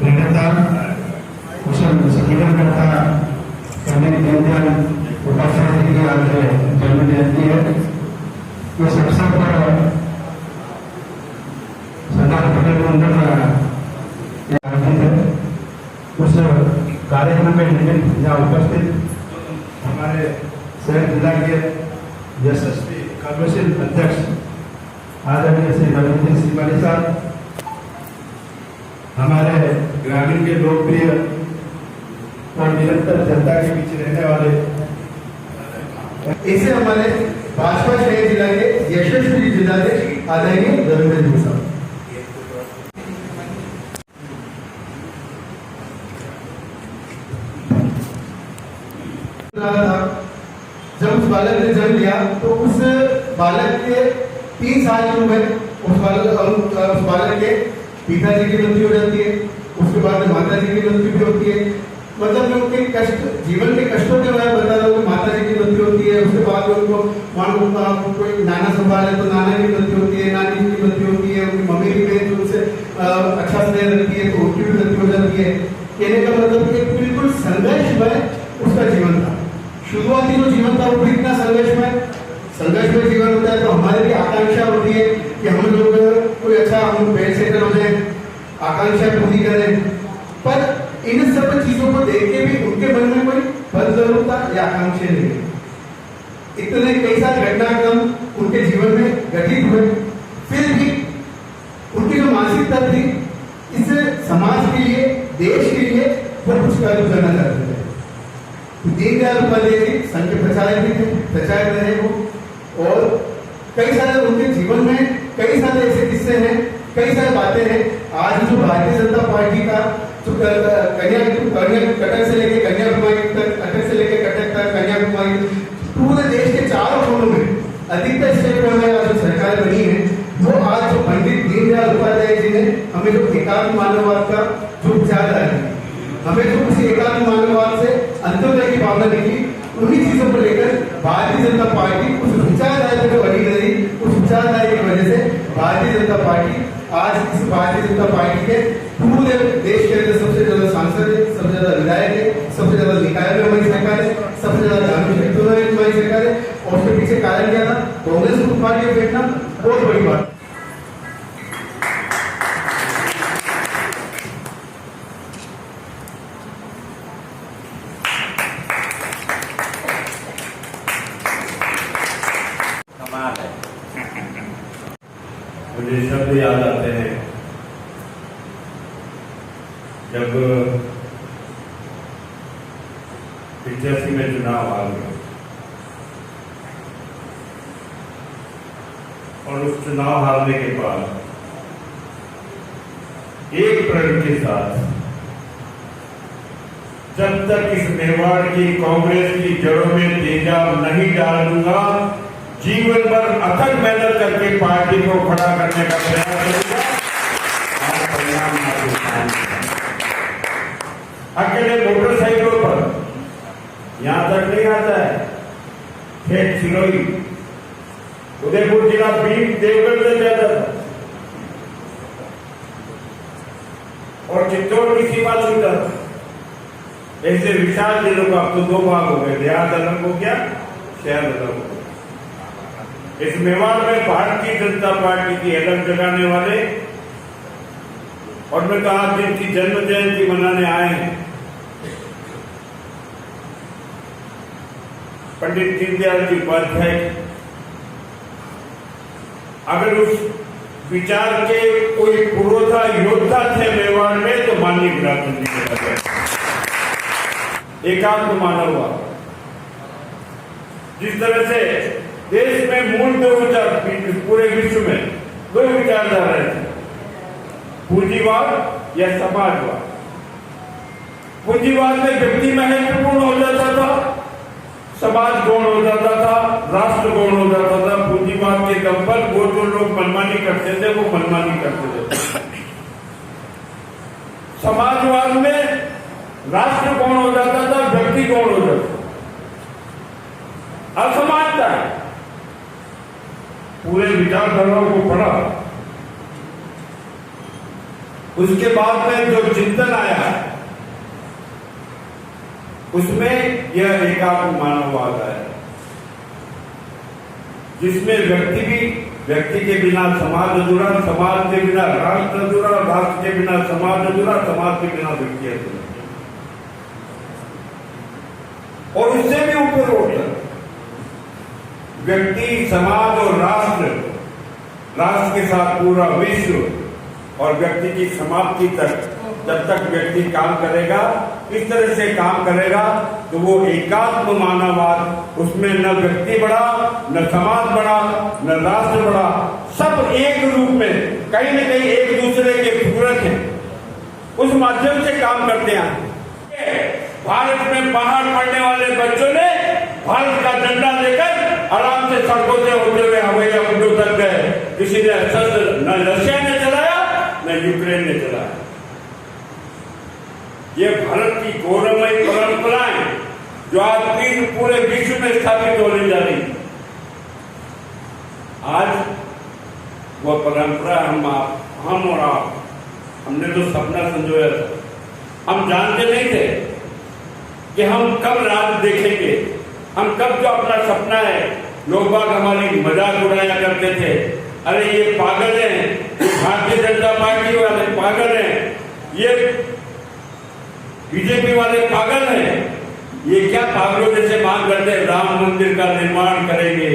प्रेरणादान कुशल संगठनकर्ता पंडित दीनदयाल उपाध्याय जी की आज जन्म जयंती है। इस अवसर पर सरदार पटेल मंडल आयोजित है। उस कार्यक्रम में यहाँ उपस्थित हमारे शहर जिला के यशस्वी कर्मशील अध्यक्ष आदरणीय श्री रविंद्र सिंह माली साहब, हमारे ग्रामीण के लोकप्रिय और निरंतर जनता के बीच रहने वाले, इसे हमारे भाजपा शहर जिला के यशस्वी जिलाध्यक्ष आदरणीय रविंद्र सिंह साहब। जब उस बालक ने जन्म लिया तो उस बालक के 3 साल की उम्र उस बालक के पिताजी की मृत्यु हो जाती है। उसके बाद माता जी की मृत्यु भी होती है। मतलब मैं उनके कष्ट, जीवन के कष्टों के बारे में बता रहा हूँ। माता जी की मृत्यु होती है, उसके बाद उनको मान लो कोई नाना संभाले तो नाना की मृत्यु होती है, नानी की मृत्यु होती है, उनकी मम्मी की बहन जो उनसे अच्छा स्नेह रखती है तो उनकी भी मृत्यु हो जाती है। कहने का मतलब कि बिल्कुल संघर्षमय उसका जीवन था। शुरुआती जो जीवन था वो भी इतना संघर्षमय जीवन होता है। तो हमारी भी आकांक्षा होती है कि हम लोग कोई अच्छा हम वेल सेटल हो जाए, आकांक्षा पूरी करें। पर इन सब चीजों को देख के भी उनके मन में कोई पद जरूर था या आकांक्षा नहीं। इतने कई सारे घटनाक्रम उनके जीवन में घटित हुए, फिर भी उनकी जो मानसिकता थी इस समाज के लिए, देश के लिए वो कुछ कार्य करना चाहते थे। दीनदयाल उपाध्याय जी संघ के प्रचारक भी थे, प्रचारक रहे वो। और कई सारे उनके जीवन में कई सारे ऐसे किस्से हैं, कई सारी बातें हैं। आज जो भारतीय जनता पार्टी का जो कटक से लेके कन्याकुमारी तक, कटक से लेके कटक तक, कन्याकुमारी, पूरे देश के चारों कोनों में अधिकतर स्टेटों में जो सरकार बनी है, वो आज जो पंडित दीनदयाल उपाध्याय जी ने हमें जो एकात्म मानववाद का जो विचारधारा दी, हमें जो किसी एकात्म मानववाद से अंत्योदय की भावना दिखी, उन्हीं चीजों को लेकर भारतीय जनता पार्टी उस विचारधारा को बनी रही। उस विचारधारा की वजह से भारतीय जनता पार्टी आज इस भारतीय जनता पार्टी के पूरे देश के अंदर सबसे ज्यादा सांसद है, सबसे ज्यादा विधायक है, सबसे ज्यादा निकाय में हमारी सरकार है, सबसे ज्यादा ग्रामीण क्षेत्रों में हमारी सरकार है। और उसके पीछे कारण क्या था? कांग्रेस को पार्टी में बैठना बहुत बड़ी बात। मुझे शब्द याद आते हैं जब 85 में चुनाव आ गया और उस चुनाव हारने के बाद एक प्रण के साथ जब तक इस मेवाड़ की कांग्रेस की जड़ों में तेजाब नहीं डाल दूंगा, जीवन भर अथक मेहनत करके पार्टी को खड़ा करने का प्रयास करूंगा। अकेले मोटरसाइकिलों पर यहां तक नहीं आता है, खेत सिरोही उदयपुर जिला बीम देवगढ़ से जाता था और चित्तौड़ की सीमा छूटा था। ऐसे विशाल जिलों का अब तो 2 भाग हो गए, देहात अलग हो गया, शहर अलग हो गया। इस मेवाड़ में भारतीय जनता पार्टी की अलग जगाने वाले, और मैं कहा जिनकी जन्म जयंती मनाने आए हैं, पंडित दीनदयाल जी उपाध्याय, अगर उस विचार के कोई पुरोधा योद्धा थे मेवाड़ में तो माननीय विरासत जी एकात्म मानववाद। जिस तरह से देश में मूल 2 विचार, पूरे विश्व में 2 विचारधाराएं थी, पूंजीवाद या समाजवाद। पूंजीवाद में व्यक्ति महत्वपूर्ण हो जाता था, समाज गौण हो जाता था, राष्ट्र गौण हो जाता था। पूंजीवाद के दम पर वो जो लोग मनमानी करते थे वो मनमानी करते थे। समाजवाद में राष्ट्र गौण हो जाता था, व्यक्ति गौण हो जाता था। असमानता है। पूरे विचारधाराओं को पढ़ा उसके बाद में जो चिंतन आया उसमें यह एकात्म मानववाद आया, जिसमें व्यक्ति के बिना समाज अधूरा, समाज के बिना राष्ट्र अधूरा, राष्ट्र के बिना समाज अधूरा, समाज के बिना व्यक्ति अधूरा, और उससे भी ऊपर उठकर व्यक्ति, समाज और राष्ट्र के साथ पूरा विश्व और व्यक्ति की समाप्ति तक जब तक व्यक्ति काम करेगा, इस तरह से काम करेगा तो वो एकात्म मानववाद, उसमें न व्यक्ति बढ़ा, न समाज बढ़ा, न राष्ट्र बढ़ा, सब एक रूप में कहीं न कहीं एक दूसरे के पूरक हैं, उस माध्यम से काम करते हैं। भारत में बाहर पढ़ने वाले बच्चों ने भारत का झंडा लेकर आराम से सड़कों से होते हुए हवाई अड्डों तक गए। किसी ने शस्त्र न रशिया ने चलाया न यूक्रेन ने चलाया। ये भारत की गौरवमयी परंपराएं जो आज पूरे विश्व में स्थापित होने जा रही, आज वह परंपरा हम और आप, हमने तो सपना संजोया था। हम जानते नहीं थे कि हम कब रात देखेंगे, हम कब जो अपना सपना है, लोग बाग हमारी मजाक उड़ाया करते थे, अरे ये पागल हैं, भारतीय जनता पार्टी वाले पागल हैं, ये बीजेपी वाले पागल हैं, ये क्या पागलों जैसे मांग करते हैं राम मंदिर का निर्माण करेंगे।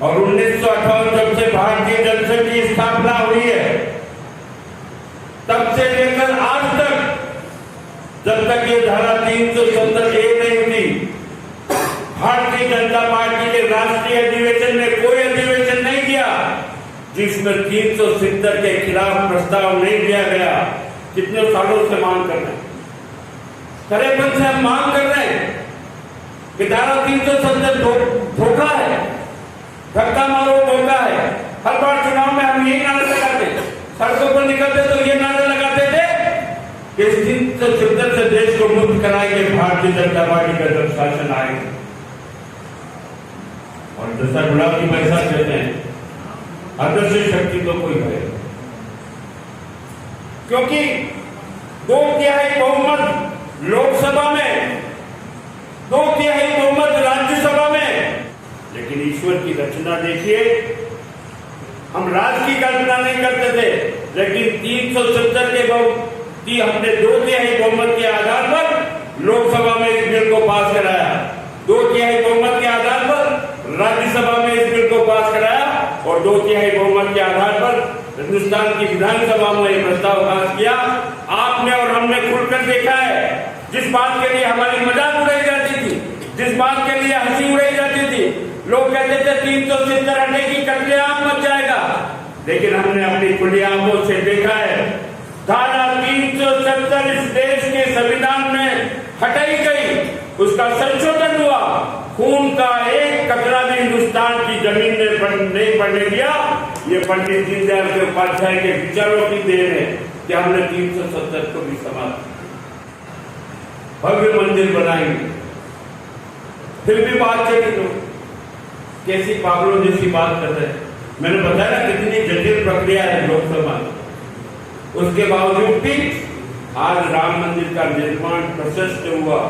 और 1958 जब से भारतीय जनसंघ की स्थापना हुई है, तब से लेकर आज तक, जब तक ये धारा 370A नहीं हुई, भारतीय जनता पार्टी के राष्ट्रीय अधिवेशन में कोई अधिवेशन नहीं किया जिसमें 370 के खिलाफ प्रस्ताव नहीं दिया गया। कितने सालों से मांग कर रहे हैं, करेपन से हम मांग कर रहे हैं कि धारा 370 धोखा है, धक्का मारो धोखा है। हर बार चुनाव में हम यही नारे लगाते, सड़कों पर निकलते तो ये नारे लगाते थे कि 370 से देश को मुक्त कराएंगे, भारतीय जनता पार्टी का जब शासन आएगा। और जैसा गुलाब की पैसा कहते हैं, आदर्श शक्ति तो कोई है, क्योंकि 2/3 बहुमत लोकसभा में, 2/3 बहुमत राज्यसभा में, लेकिन ईश्वर की रचना देखिए, हम राज्य की कल्पना नहीं करते थे, लेकिन 370 के हमने 2/3 बहुमत के आधार पर लोकसभा में इस बिल को पास कराया, 2/3 बहुमत के आधार पर राज्यसभा में इस बिल को पास कराया, और 2/3 बहुमत के आधार पर हिंदुस्तान की विधानसभा में यह प्रस्ताव पास किया। आपने और हमने खुलकर देखा है, जिस बात के लिए हमारी मजाक उड़ाई जाती थी, जिस बात के लिए हंसी उड़ाई जाती थी, लोग कहते थे 370 हटेगी कत्लेआम मच जाएगा, लेकिन हमने अपनी खुली आंखों से देखा है, धारा 370 इस देश के संविधान में हटाई गई, उसका संशोधन हुआ, खून का एक कतरा भी हिंदुस्तान की जमीन ने नहीं पड़ने दिया। ये पंडित दीनदयाल के उपाध्याय के विचारों की देन है कि हमने 370 को भी समाप्त, भव्य मंदिर बनाएंगे, फिर भी बात चली तो कैसी पागलों जैसी बात कर रहे हैं। मैंने बताया ना कितनी जटिल प्रक्रिया है लोकसभा, उसके बावजूद भी आज राम मंदिर का निर्माण प्रशस्त हुआ।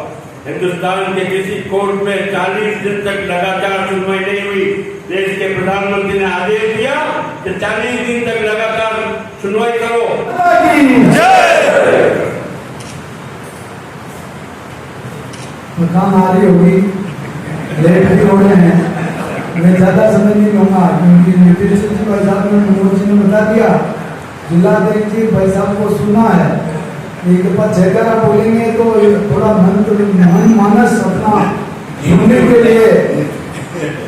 हिंदुस्तान के किसी कोर्ट में 40 दिन तक लगातार सुनवाई नहीं हुई। देश के प्रधानमंत्री ने आदेश दिया कि 40 दिन तक लगातार सुनवाई करो। काम आ रही होगी, लेट भी हो रहे हैं, मैं ज्यादा समय नहीं लूंगा क्योंकि निर्देशक जी भाई साहब ने मनोज जी ने बता दिया, जिलाध्यक्ष जी भाई साहब को सुना है, एक बार जयकारा बोलेंगे तो थोड़ा मन मानस अपना सुनने के लिए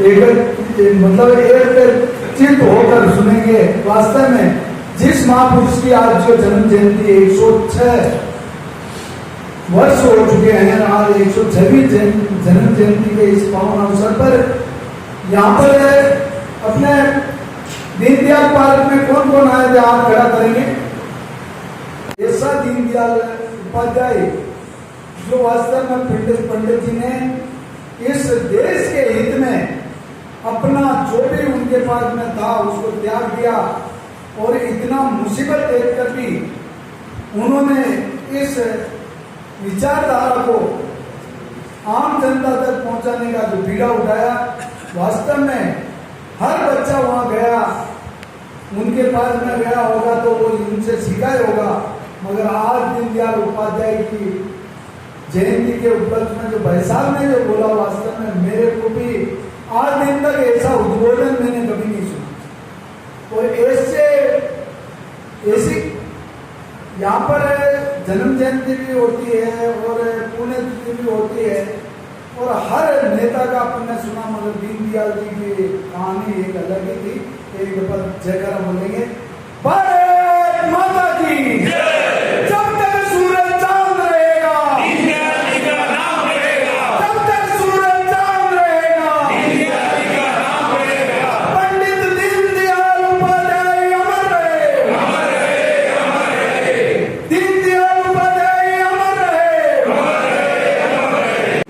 एक चित्त होकर सुनेंगे। वास्तव में जिस महापुरुष की आज जो जन्म जयंती 106 वर्ष हो चुके हैं, आज 106वीं जन्म जयंती के इस पावन अवसर पर यहाँ पर अपने दीनदयाल पार्क में कौन कौन आए थे, आप खड़ा करेंगे। ऐसा दीनदयाल उपाध्याय जो वास्तव में पंडित जी ने इस देश के हित में अपना जो भी उनके पास में था उसको त्याग दिया, और इतना मुसीबत देखकर भी उन्होंने इस विचारधारा को आम जनता तक पहुंचाने का जो बीड़ा उठाया, वास्तव में हर बच्चा वहां गया, उनके पास में गया होगा तो वो उनसे सीखा ही होगा। मगर आज दीनदयाल उपाध्याय की जयंती के उपलक्ष्य में जो भाई साहब ने जो बोला, वास्तव में मेरे को भी आज दिन तक ऐसा उद्बोधन मैंने कभी नहीं सुना। तो ऐसी यहाँ पर जन्म जयंती भी होती है और पुण्यतिथि भी होती है और हर नेता का आपने सुना, मगर दीनदयाल जी की कहानी एक अलग ही थी। एक दफा जयकारा बोलेंगे, भारत माता की जब तक सूरज चांद रहेगा, जब तक सूरज चांद रहेगा, पंडित दीनदयाल उपाध्याय अमर रहे, दीनदयाल उपाध्याय अमर रहे।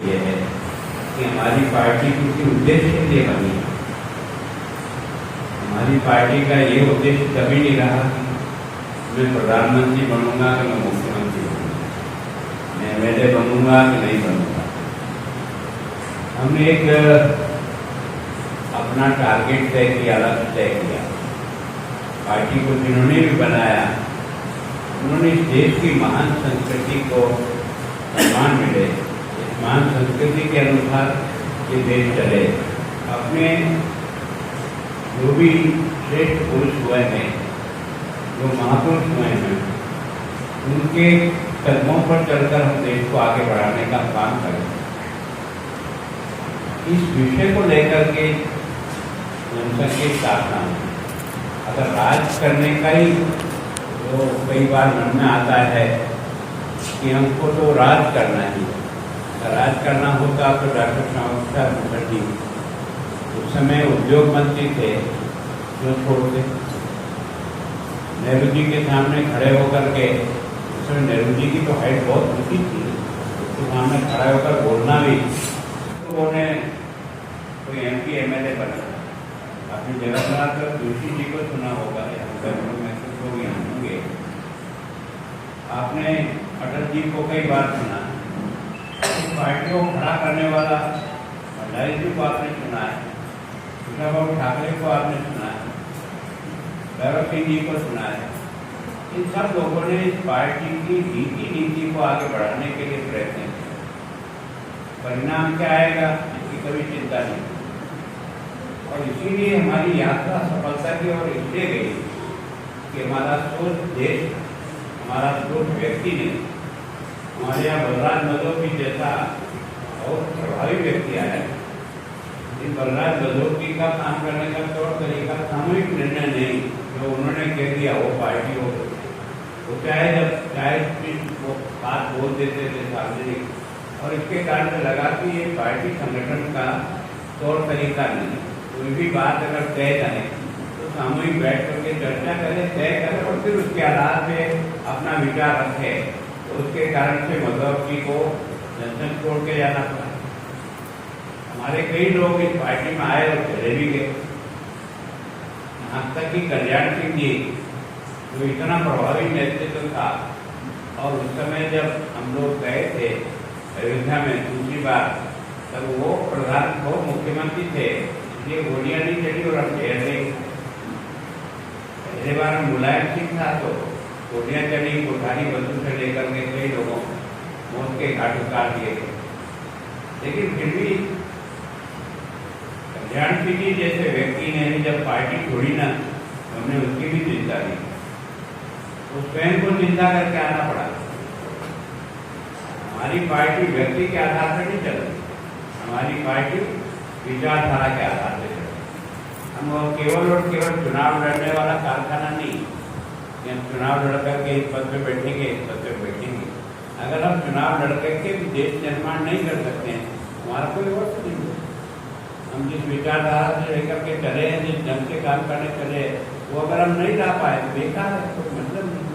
ये है कि हमारी पार्टी किसी उद्देश्य के लिए बनी। हमारी पार्टी का ये उद्देश्य कभी नहीं रहा कि मैं प्रधानमंत्री बनूंगा कि मैं मुख्यमंत्री बनूंगा, मैं एमएलए बनूंगा कि नहीं बनूंगा। हमने एक अपना टारगेट तय किया, लक्ष्य तय किया। पार्टी को जिन्होंने भी बनाया, उन्होंने इस देश की महान संस्कृति को सम्मान मिले, इस महान संस्कृति के अनुसार ये देश चले। अपने जो भी श्रेष्ठ पुरुष हुए हैं, जो महापुरुष हुए हैं, उनके कदमों पर चलकर हम देश को आगे बढ़ाने का काम करें। इस विषय को लेकर के जनसंघ की स्थापना हुई। अगर राज करने का ही तो कई बार मन में आता है कि हमको तो राज करना ही, अगर राज करना होता तो डॉक्टर श्यामा प्रसाद मुखर्जी उस समय उद्योग मंत्री थे, जो छोड़ते नेहरू जी के सामने खड़े होकर के, उस समय नेहरू जी की तो हाइट बहुत ऊंची थी, उसके सामने खड़े होकर बोलना भी, तो उन्होंने कोई MP MLA बना। आपने जगन्नाथ जोशी जी को सुना होगा, लोग यहाँ होंगे। आपने अटल जी को कई बार सुना, पार्टी को खड़ा करने वाला भंडारी जी को आपने सुना है, बाबू ठाकरे को आपने सुना है, भैरव सिंह जी को सुना है। इन सब लोगों ने इस पार्टी की नीति को आगे बढ़ाने के लिए प्रयत्न किया। परिणाम क्या आएगा इसकी कभी चिंता नहीं, और इसीलिए हमारी यात्रा सफलता की ओर इसलिए गई कि हमारा सोच देश, हमारा सोच व्यक्ति ने, हमारे यहाँ बलराज मधोकी जैसा बहुत प्रभावी व्यक्ति आया। बलराज मधोकी का काम करने का तौर तरीका सामूहिक निर्णय नहीं, जो उन्होंने कह दिया वो पार्टी हो, वो चाहे वो बात बोल देते थे सार्वजनिक, और इसके कारण से लगा कि ये पार्टी संगठन का तौर तरीका नहीं। कोई भी बात अगर तय करें तो सामूहिक बैठ करके चर्चा करें, तय करें और फिर उसके आधार पे अपना विचार रखें। तो उसके कारण से मधोकी को जनसंघ छोड़ के जाना पड़ा। हमारे कई लोग इस पार्टी में आए और चले भी गए। यहाँ तक कि कल्याण सिंह जी, जो इतना प्रभावी नेतृत्व था, और उस समय जब हम लोग गए थे अयोध्या में दूसरी बार, तब वो मुख्यमंत्री थे, इसलिए गोलियां नहीं चली और हम ठहर गए। पहले बार मुलायम सिंह था तो गोलियां चली, कोठारी बंदूक से लेकर के कई लोगों मौत के घाट उतार दिए गए। लेकिन फिर भी कल्याण सिंह जी जैसे व्यक्ति ने जब पार्टी छोड़ी ना, हमने उसकी भी चिंता की, उस स्वयं को चिंता करके आना पड़ा। हमारी पार्टी व्यक्ति के आधार पर नहीं चलती, हमारी पार्टी विचारधारा के आधार पर चलती। हम केवल और केवल चुनाव लड़ने वाला कारखाना नहीं कि हम चुनाव लड़ करके इस पद पे बैठेंगे, इस पद पे बैठेंगे। अगर हम चुनाव लड़ करके भी देश निर्माण नहीं कर सकते हैं, हमारा कोई वर्ष नहीं है। हम जिस विचारधारा से लेकर के चले हैं, जिस ढंग से काम करने चले, वो अगर हम नहीं ला पाए तो बेकार है, कोई मतलब नहीं।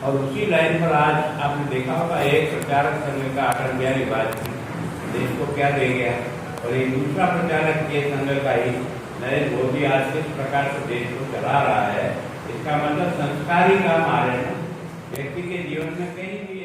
और उसी लाइन पर आज आपने देखा होगा, एक प्रचारक संघ का अटल बिहारी वाजपेयी देश को क्या दे गया, और एक दूसरा प्रचारक के संघ का ही नरेंद्र मोदी आज किस प्रकार से देश को चला रहा है, इसका मतलब संस्कारी काम आ रहे हैं व्यक्ति के जीवन में कहीं भी